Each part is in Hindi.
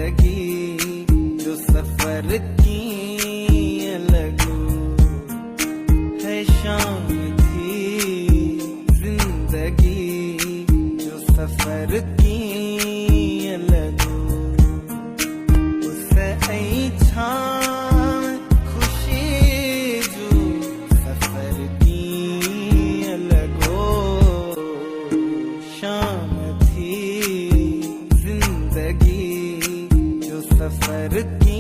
जिंदगी जो सफर की लगो है शाम थी जिंदगी जो सफर की लगो उसे आई छाम खुशी जो सफर की लगो शाम थी जिंदगी जो सफर की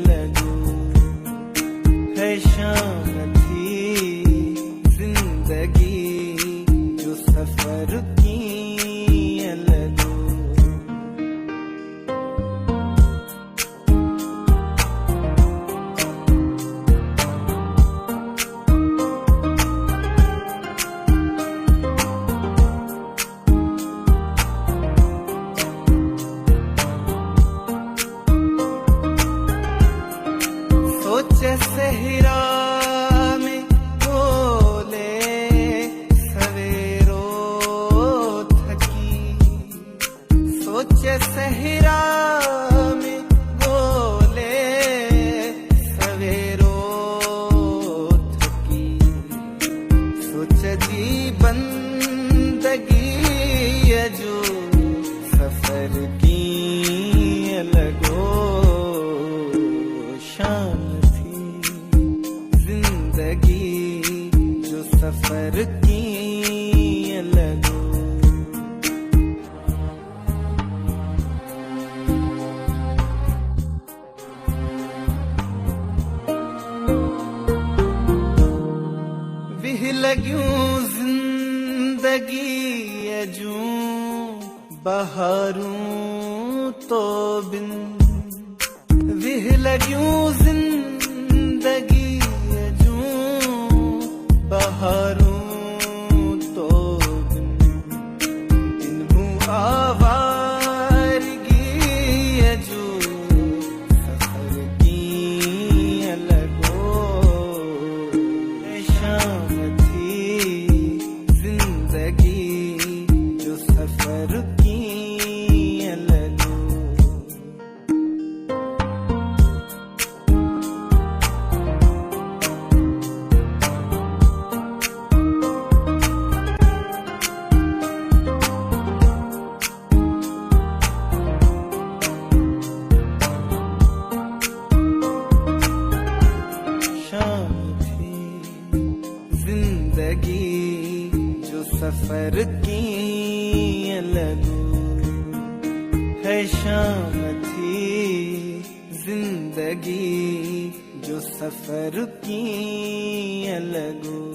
लगो है शाम थी जिंदगी जो सफर की लगो सोचे सहरा में बोले सवेरो थकी सोचे सहरा में बोले सवेरो थकी सोचे जी बंदगी ये जो सफर की लगो शाम जिंदगी जो सफर की लगो विह लग्यूं जिंदगी जूं बहारूं तो बिन विह लग्यूं जिंदगी बहारूं तो दिन हूँ आवारगी जो सफर की लगो शाम थी जिंदगी जो सफर की लगो जिंदगी जो सफर की लगो है शाम थी जिंदगी जो सफर की लगो।